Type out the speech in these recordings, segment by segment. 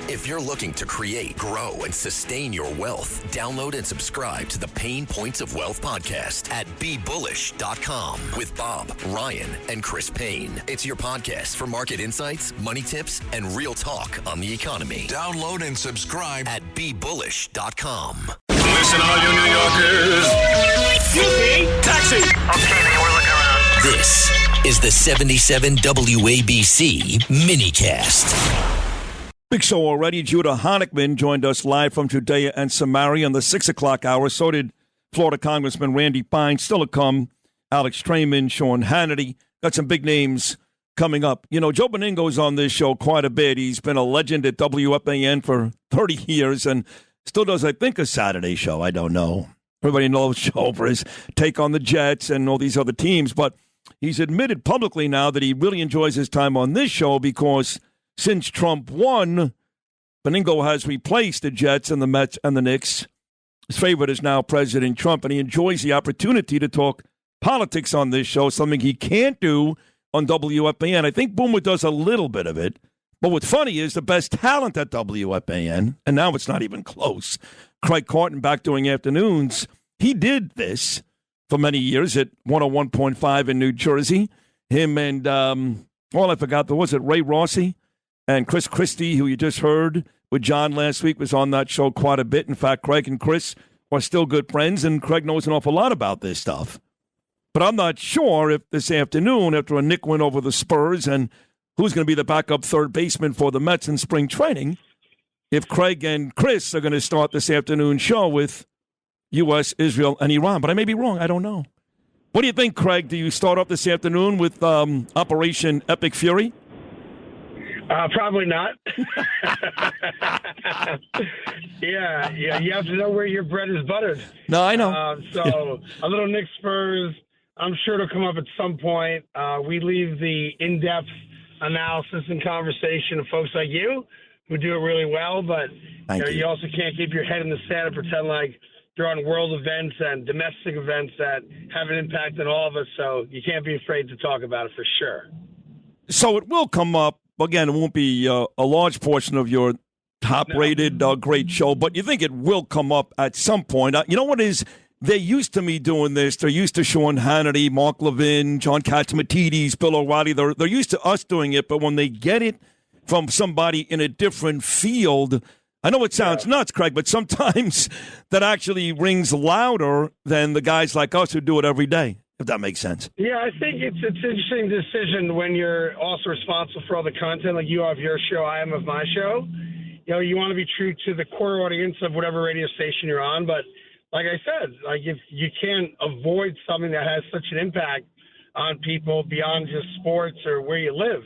If you're looking to create, grow, and sustain your wealth, download and subscribe to the Pain Points of Wealth podcast at BeBullish.com with Bob, Ryan, and Chris Payne. It's your podcast for market insights, money tips, and real talk on the economy. Download and subscribe at BeBullish.com. Listen, all you New Yorkers. Taxi. Okay, we're looking around. This is the 77 WABC minicast. Big show already. Judah Honickman joined us live from Judea and Samaria in the 6 o'clock hour. So did Florida Congressman Randy Pine. Still to come, Alex Trayman, Sean Hannity. Got some big names coming up. You know, Joe Beningo's on this show quite a bit. He's been a legend at WFAN for 30 years and still does, I think, a Saturday show. I don't know. Everybody knows Joe for his take on the Jets and all these other teams. But he's admitted publicly now that he really enjoys his time on this show because since Trump won, Beningo has replaced the Jets and the Mets and the Knicks. His favorite is now President Trump, and he enjoys the opportunity to talk politics on this show, something he can't do on WFAN. I think Boomer does a little bit of it. But what's funny is the best talent at WFAN, and now it's not even close, Craig Carton back doing afternoons, he did this for many years at 101.5 in New Jersey. Him and, I forgot, was it Ray Rossi? And Chris Christie, who you just heard with John last week, was on that show quite a bit. In fact, Craig and Chris are still good friends, and Craig knows an awful lot about this stuff. But I'm not sure if this afternoon, after a Knick win over the Spurs and who's going to be the backup third baseman for the Mets in spring training, if Craig and Chris are going to start this afternoon show with U.S., Israel, and Iran. But I may be wrong. I don't know. What do you think, Craig? Do you start off this afternoon with Operation Epic Fury? Probably not. Yeah, you have to know where your bread is buttered. No, I know. So a little Knicks Spurs, I'm sure it'll come up at some point. We leave the in-depth analysis and conversation to folks like you who do it really well, but you also can't keep your head in the sand and pretend like you're on world events and domestic events that have an impact on all of us, so you can't be afraid to talk about it for sure. So it will come up. Again, it won't be a large portion of your top-rated great show, but you think it will come up at some point. You know what is? They're used to me doing this. They're used to Sean Hannity, Mark Levin, John Catsimatidis, Bill O'Reilly. They're used to us doing it, but when they get it from somebody in a different field, I know it sounds nuts, Craig, but sometimes that actually rings louder than the guys like us who do it every day, if that makes sense. Yeah, I think it's an interesting decision when you're also responsible for all the content, like you have your show, I am of my show. You know, you want to be true to the core audience of whatever radio station you're on, but like I said, like if you can't avoid something that has such an impact on people beyond just sports or where you live.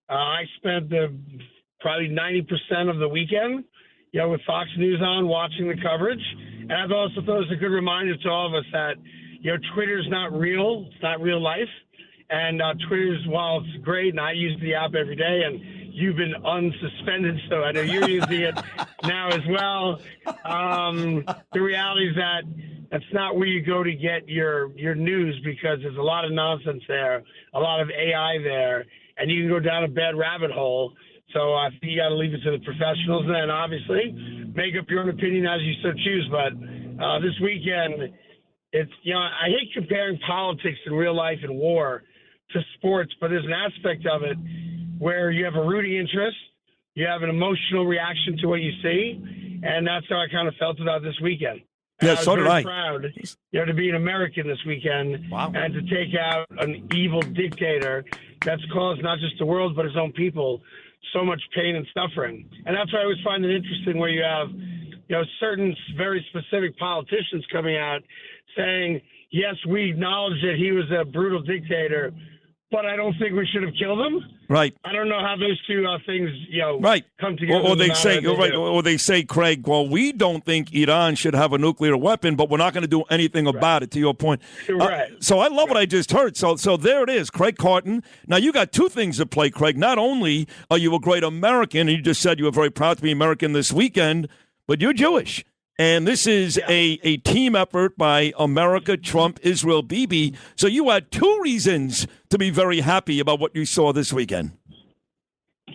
I spent probably 90% of the weekend, with Fox News on, watching the coverage. And I've also thought it was a good reminder to all of us that, Twitter's not real. It's not real life. And Twitter's, while it's great, and I use the app every day, and you've been unsuspended, so I know you're using it now as well. The reality is that that's not where you go to get your news, because there's a lot of nonsense there, a lot of AI there, and you can go down a bad rabbit hole. So I think you got to leave it to the professionals, and then obviously make up your own opinion as you so choose. But this weekend, it's I hate comparing politics in real life and war to sports, but there's an aspect of it where you have a rooting interest, you have an emotional reaction to what you see, and that's how I kind of felt about this weekend. Yeah, so did I. Proud, to be an American this weekend. Wow. And to take out an evil dictator that's caused not just the world but his own people so much pain and suffering. And that's why I always find it interesting where you have, certain very specific politicians coming out saying, yes, we acknowledge that he was a brutal dictator, but I don't think we should have killed him. Right. I don't know how those two things, come together. Or they say, Craig, well, we don't think Iran should have a nuclear weapon, but we're not going to do anything about it, to your point. Right. So I love what I just heard. So there it is, Craig Carton. Now, you got two things at play, Craig. Not only are you a great American, and you just said you were very proud to be American this weekend, but you're Jewish. And this is a team effort by America, Trump, Israel, Bibi. So you had two reasons to be very happy about what you saw this weekend.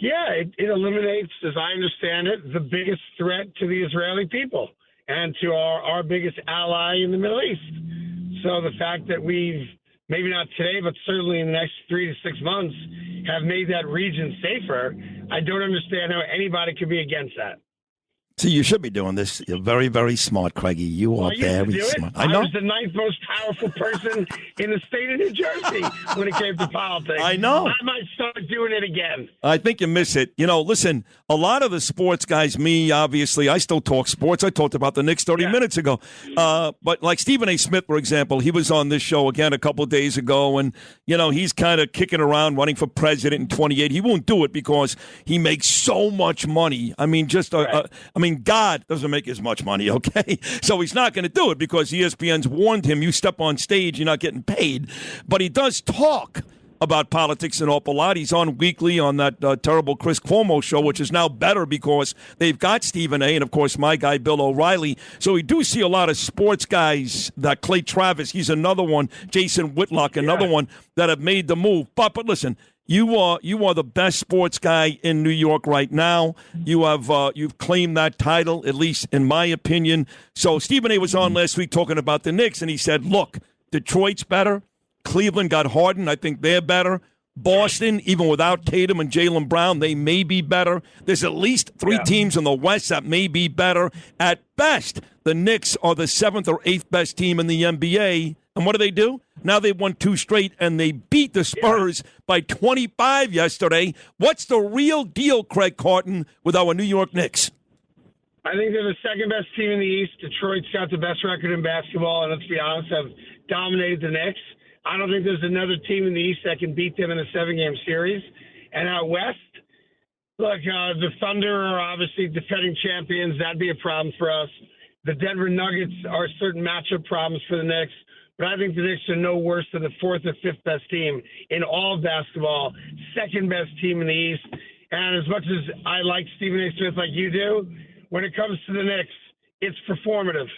Yeah, it eliminates, as I understand it, the biggest threat to the Israeli people and to our biggest ally in the Middle East. So the fact that we've, maybe not today, but certainly in the next 3 to 6 months, have made that region safer, I don't understand how anybody could be against that. See, you should be doing this. You're very, very smart, Craigie. You are very smart. I know. I was the ninth most powerful person in the state of New Jersey when it came to politics. I know. I might start doing it again. I think you miss it. You know, listen, a lot of the sports guys, me, obviously, I still talk sports. I talked about the Knicks 30 minutes ago. But like Stephen A. Smith, for example, he was on this show again a couple of days ago, and, you know, he's kind of kicking around running for president in 28. He won't do it because he makes so much money. I mean, God doesn't make as much money, okay? So he's not going to do it because ESPN's warned him, you step on stage, you're not getting paid. But he does talk about politics an awful lot. He's on weekly on that terrible Chris Cuomo show, which is now better because they've got Stephen A. and, of course, my guy, Bill O'Reilly. So we do see a lot of sports guys, that Clay Travis, he's another one, Jason Whitlock, another one that have made the move. But listen, you are the best sports guy in New York right now. You've claimed that title, at least in my opinion. So Stephen A. was on last week talking about the Knicks, and he said, look, Detroit's better. Cleveland got Harden. I think they're better. Boston, even without Tatum and Jaylen Brown, they may be better. There's at least three teams in the West that may be better. At best, the Knicks are the 7th or 8th best team in the NBA. And what do? Now they've won 2 straight, and they beat the Spurs by 25 yesterday. What's the real deal, Craig Carton, with our New York Knicks? I think they're the second best team in the East. Detroit's got the best record in basketball, and let's be honest, have dominated the Knicks. I don't think there's another team in the East that can beat them in a 7-game series. And out West, look, the Thunder are obviously defending champions. That'd be a problem for us. The Denver Nuggets are certain matchup problems for the Knicks. But I think the Knicks are no worse than the 4th or 5th best team in all of basketball, second best team in the East. And as much as I like Stephen A. Smith like you do, when it comes to the Knicks, it's performative.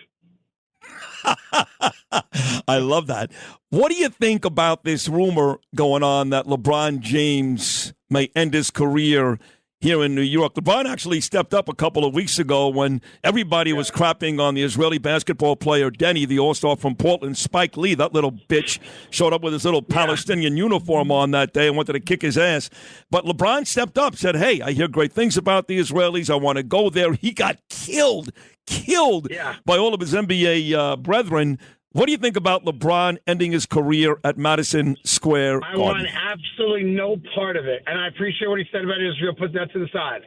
I love that. What do you think about this rumor going on that LeBron James may end his career here in New York? LeBron actually stepped up a couple of weeks ago when everybody was crapping on the Israeli basketball player Denny, the all-star from Portland. Spike Lee, that little bitch, showed up with his little Palestinian uniform on that day and wanted to kick his ass. But LeBron stepped up, said, hey, I hear great things about the Israelis. I want to go there. He got killed by all of his NBA brethren. What do you think about LeBron ending his career at Madison Square Garden? I want absolutely no part of it. And I appreciate what he said about Israel. Put that to the side.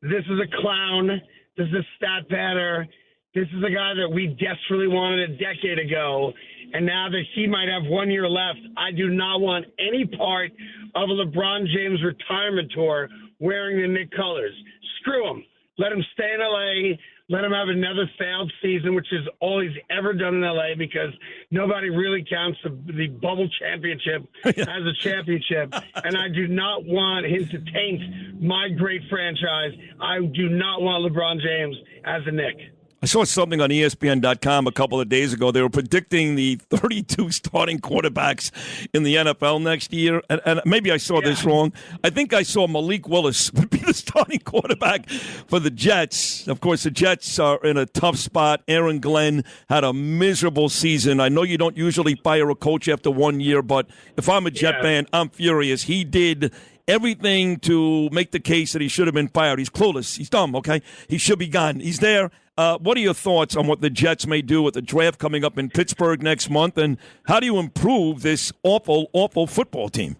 This is a clown. This is a stat patter. This is a guy that we desperately wanted a decade ago. And now that he might have 1 year left, I do not want any part of a LeBron James retirement tour wearing the Knicks colors. Screw him. Let him stay in L.A., let him have another failed season, which is all he's ever done in L.A. because nobody really counts the bubble championship as a championship. And I do not want him to taint my great franchise. I do not want LeBron James as a Knick. I saw something on ESPN.com a couple of days ago. They were predicting the 32 starting quarterbacks in the NFL next year. And maybe I saw this wrong. I think I saw Malik Willis would be the starting quarterback for the Jets. Of course, the Jets are in a tough spot. Aaron Glenn had a miserable season. I know you don't usually fire a coach after 1 year, but if I'm a Jet fan, I'm furious. He did everything to make the case that he should have been fired. He's clueless. He's dumb, okay? He should be gone. He's there. What are your thoughts on what the Jets may do with the draft coming up in Pittsburgh next month, and how do you improve this awful, awful football team?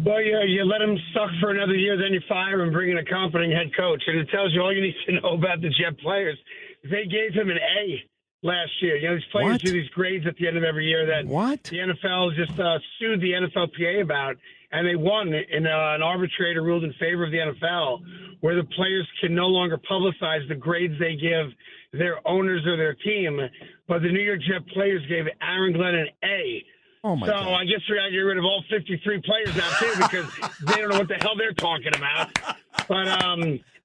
Well, you let him suck for another year, then you fire him, bring in a competent head coach. And it tells you all you need to know about the Jet players. They gave him an A last year. You know, these players do these grades at the end of every year that the NFL just sued the NFLPA about, and they won, and an arbitrator ruled in favor of the NFL, where the players can no longer publicize the grades they give their owners or their team. But the New York Jet players gave Aaron Glenn an A. Oh my God. I guess we got to get rid of all 53 players now, too, because they don't know what the hell they're talking about. But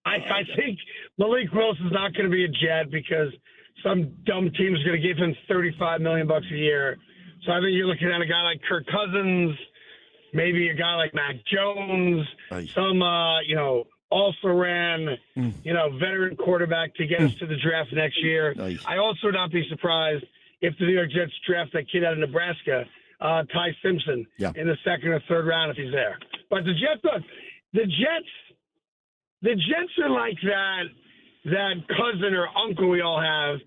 I think Malik Willis is not going to be a Jet because some dumb team is going to give him $35 million a year. So I think you're looking at a guy like Kirk Cousins, maybe a guy like Mac Jones, some, also ran, veteran quarterback to get us to the draft next year. Nice. I also would not be surprised if the New York Jets draft that kid out of Nebraska, Ty Simpson, in the second or third round if he's there. But the Jets are like that cousin or uncle we all have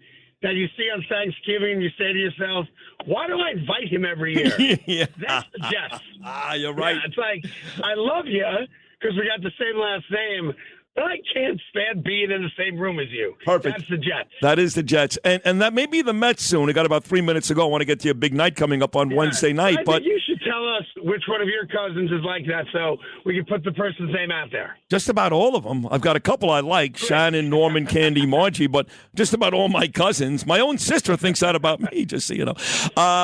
that you see on Thanksgiving and you say to yourself, why do I invite him every year? That's the Jets. You're right. Yeah, it's like, I love you because we got the same last name, but I can't stand being in the same room as you. Perfect. That's the Jets. That is the Jets. And that may be the Mets soon. We got about 3 minutes to go. I want to get to your big night coming up on Wednesday night. But you should tell us which one of your cousins is like that so we can put the person's name out there. Just about all of them. I've got a couple I like, Shannon, Norman, Candy, Margie, but just about all my cousins. My own sister thinks that about me, just so you know,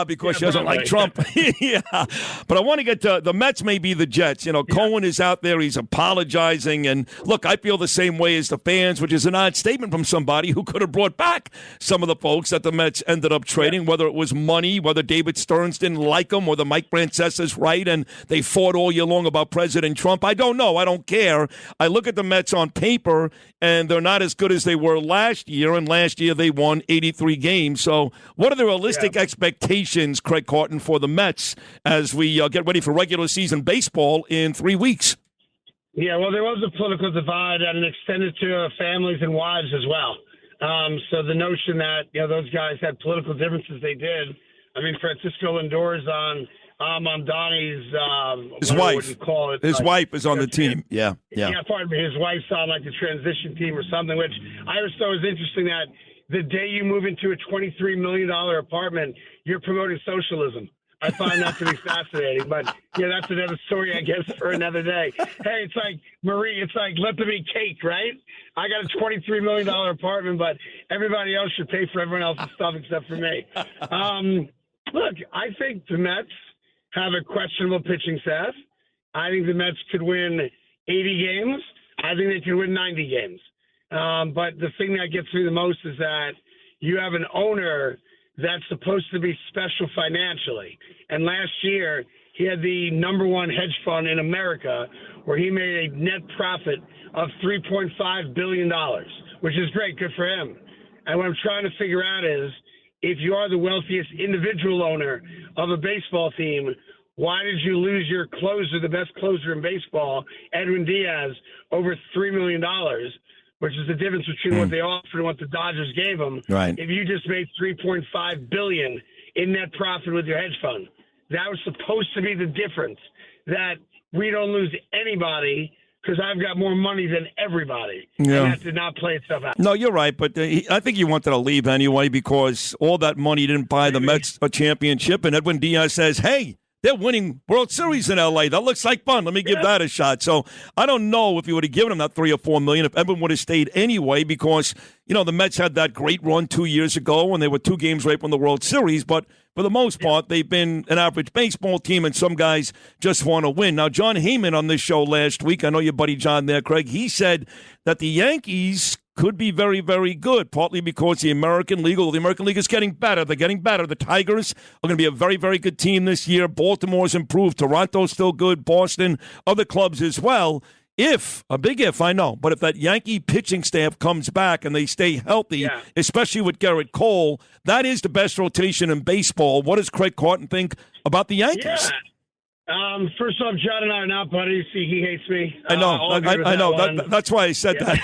because she doesn't like Trump. Yeah. But I want to get to the Mets may be the Jets. Cohen is out there. He's apologizing. And, look, I feel the same way as the fans, which is an odd statement from somebody who could have brought back some of the folks that the Mets ended up trading, whether it was money, whether David Stearns didn't like them, or the Mike Francesa's right, and they fought all year long about President Trump. I don't know. I don't care. I look at the Mets on paper, and they're not as good as they were last year, and last year they won 83 games. So what are the realistic expectations, Craig Carton, for the Mets as we get ready for regular season baseball in 3 weeks? Yeah, well, there was a political divide, and it extended to families and wives as well. So the notion that, those guys had political differences, they did. I mean, Francisco Lindor's on Donnie's his wife. His wife is on the team. Yeah. Pardon me. His wife's on the transition team or something, which I always thought was interesting that the day you move into a $23 million apartment, you're promoting socialism. I find that to be fascinating, but that's another story, I guess, for another day. Hey, it's like, Marie, let there be cake, right? I got a $23 million apartment, but everybody else should pay for everyone else's stuff except for me. Look, I think the Mets have a questionable pitching staff. I think the Mets could win 80 games. I think they could win 90 games. But the thing that gets me the most is that you have an owner that's supposed to be special financially. And last year, he had the number one hedge fund in America where he made a net profit of $3.5 billion, which is great. Good for him. And what I'm trying to figure out is, if you are the wealthiest individual owner of a baseball team, why did you lose your closer, the best closer in baseball, Edwin Diaz, over $3 million, which is the difference between what they offered and what the Dodgers gave them. Right. If you just made $3.5 billion in net profit with your hedge fund, that was supposed to be the difference, that we don't lose anybody because I've got more money than everybody. Yeah. And that did not play itself out. No, you're right, but I think he wanted to leave anyway because all that money didn't buy the Mets a championship, and Edwin Diaz says, hey, they're winning World Series in L.A. That looks like fun. Let me give that a shot. So I don't know if you would have given him that $3 or $4 million if Edwin would have stayed anyway because, the Mets had that great run 2 years ago when they were 2 games away from the World Series. But for the most part, they've been an average baseball team, and some guys just want to win. Now, John Heyman on this show last week, I know your buddy John there, Craig, he said that the Yankees could be very, very good, partly because the American League is getting better. They're getting better. The Tigers are going to be a very, very good team this year. Baltimore's improved. Toronto's still good. Boston, other clubs as well. A big if, I know, but if that Yankee pitching staff comes back and they stay healthy, especially with Garrett Cole, that is the best rotation in baseball. What does Craig Carton think about the Yankees? Yeah. First off, John and I are not buddies. He hates me. I know. I know. That's why I said that.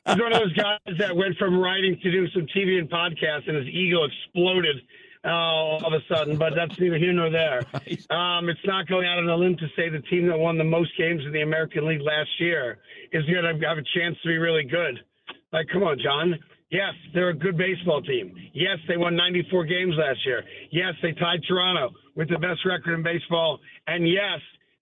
He's one of those guys that went from writing to do some TV and podcasts, and his ego exploded all of a sudden. But that's neither here nor there. It's not going out on a limb to say the team that won the most games in the American League last year is going to have a chance to be really good. Like, come on, John. Yes, they're a good baseball team. Yes, they won 94 games last year. Yes, they tied Toronto with the best record in baseball. And yes,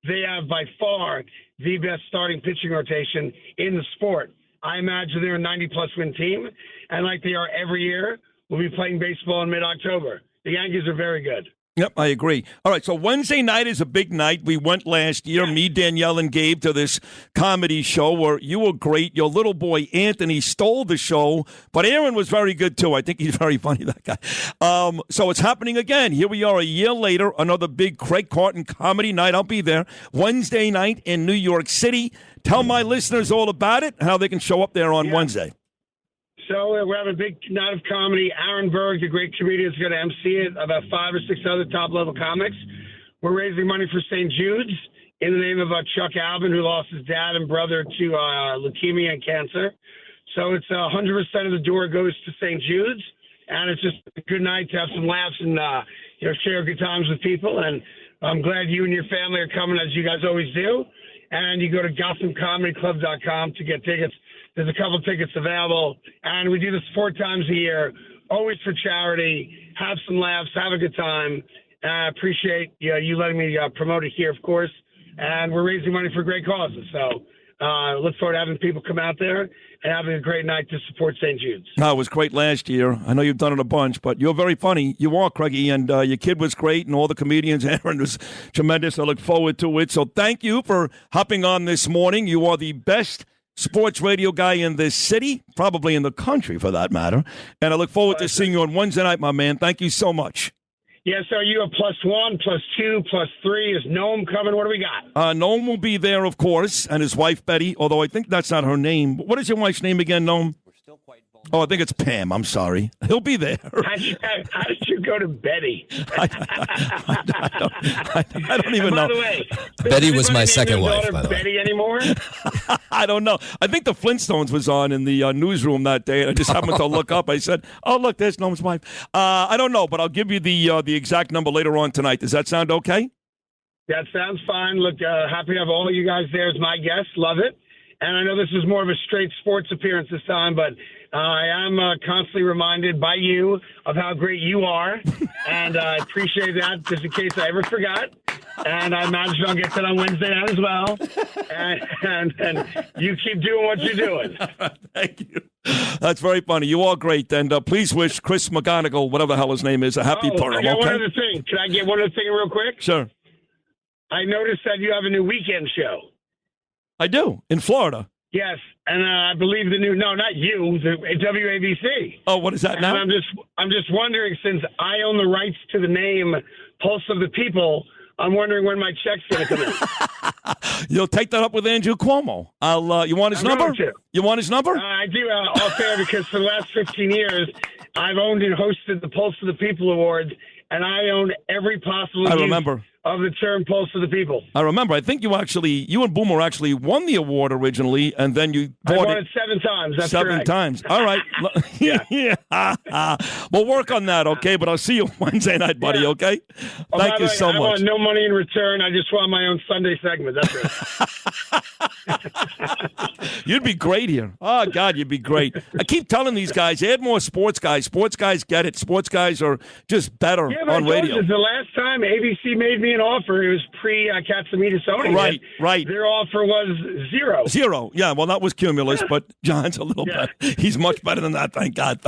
they have by far the best starting pitching rotation in the sport. I imagine they're a 90-plus win team. And like they are every year, we'll be playing baseball in mid-October. The Yankees are very good. Yep, I agree. All right, so Wednesday night is a big night. We went last year, me, Danielle, and Gabe, to this comedy show where you were great. Your little boy, Anthony, stole the show, but Aaron was very good, too. I think he's very funny, that guy. So it's happening again. Here we are a year later, another big Craig Carton comedy night. I'll be there Wednesday night in New York City. Tell my listeners all about it, how they can show up there on Wednesday. So we have a big night of comedy. Aaron Berg, the great comedian, is going to MC it. About 5 or 6 other top-level comics. We're raising money for St. Jude's in the name of Chuck Albin, who lost his dad and brother to leukemia and cancer. So it's 100% of the door goes to St. Jude's, and it's just a good night to have some laughs and share good times with people. And I'm glad you and your family are coming, as you guys always do. And you go to GothamComedyClub.com to get tickets. There's a couple tickets available, and we do this 4 times a year, always for charity. Have some laughs, have a good time. I appreciate you letting me promote it here, of course. And we're raising money for great causes. So look forward to having people come out there and having a great night to support St. Jude's. No, it was great last year. I know you've done it a bunch, but you're very funny. You are, Craigie, and your kid was great, and all the comedians. Aaron was tremendous. I look forward to it. So thank you for hopping on this morning. You are the best sports radio guy in this city, probably in the country for that matter. And I look forward to seeing you on Wednesday night, my man. Thank you so much. Yes, are you a +1, +2, +3? Is Noam coming? What do we got? Noam will be there, of course, and his wife, Betty, although I think that's not her name. What is your wife's name again, Noam? Oh, I think it's Pam. I'm sorry. He'll be there. How did you go to Betty? I don't even know. By the way, Betty was my second wife, by the way. Betty anymore? I don't know. I think the Flintstones was on in the newsroom that day, and I just happened to look up. I said, oh, look, there's Noam's wife. I don't know, but I'll give you the exact number later on tonight. Does that sound okay? That sounds fine. Look, happy to have all you guys there as my guests. Love it. And I know this is more of a straight sports appearance this time, but I am constantly reminded by you of how great you are, and I appreciate that just in case I ever forgot. And I imagine I'll get that on Wednesday night as well. And you keep doing what you're doing. Thank you. That's very funny. You are great. And please wish Chris McGonigal, whatever the hell his name is, a happy Purim. I got okay? one other thing. Can I get one other thing real quick? Sure. I noticed that you have a new weekend show. I do, in Florida. Yes, and I believe not you, the WABC. Oh, what is that now? And I'm just wondering, since I own the rights to the name Pulse of the People, I'm wondering when my check's going to come in. You'll take that up with Andrew Cuomo. You want his number? You want his number? I do, off air, because for the last 15 years, I've owned and hosted the Pulse of the People Awards, and I own every possible use of the term Pulse of the People. I remember. I think you and Boomer actually won the award originally, and then you bought it 7 times. That's 7 correct. times. All right. Yeah. We'll work on that, okay? But I'll see you Wednesday night, buddy, okay? Thank you so much. I want no money in return. I just want my own Sunday segment. That's it. You'd be great here. Oh, God, you'd be great. I keep telling these guys, add more sports guys. Sports guys get it. Sports guys are just better on radio. The last time ABC made me an offer, it was pre-Katsamita Sony. Right. Their offer was 0. 0. Yeah, well, that was Cumulus, but John's a little better. He's much better than that, thank God.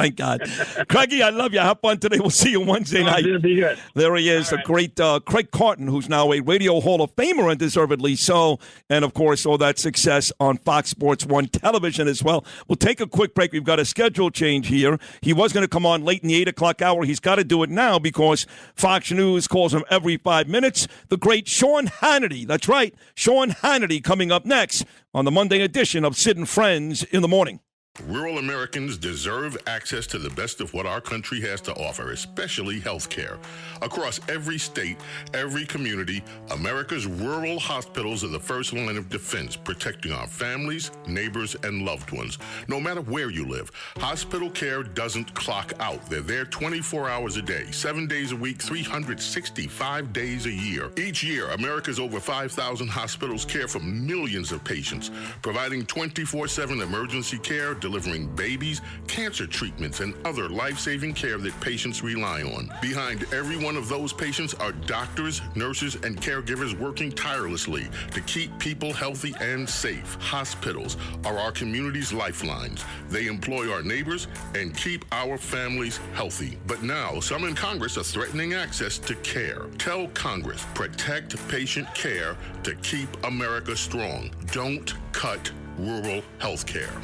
Craigie, I love you. Have fun today. We'll see you Wednesday night. Be good. There he is, the great Craig Carton, who's now a Radio Hall of Famer, and deservedly so. And, of course, all that success on Fox Sports 1 television as well. We'll take a quick break. We've got a schedule change here. He was going to come on late in the 8 o'clock hour. He's got to do it now because Fox News calls him every 5 minutes. The great Sean Hannity. That's right. Sean Hannity coming up next on the Monday edition of Sid and Friends in the Morning. Rural Americans deserve access to the best of what our country has to offer, especially health care. Across every state, every community, America's rural hospitals are the first line of defense, protecting our families, neighbors, and loved ones. No matter where you live, hospital care doesn't clock out. They're there 24 hours a day, 7 days a week, 365 days a year. Each year, America's over 5,000 hospitals care for millions of patients, providing 24/7 emergency care, delivering babies, cancer treatments, and other life-saving care that patients rely on. Behind every one of those patients are doctors, nurses, and caregivers working tirelessly to keep people healthy and safe. Hospitals are our community's lifelines. They employ our neighbors and keep our families healthy. But now, some in Congress are threatening access to care. Tell Congress, protect patient care to keep America strong. Don't cut rural health care.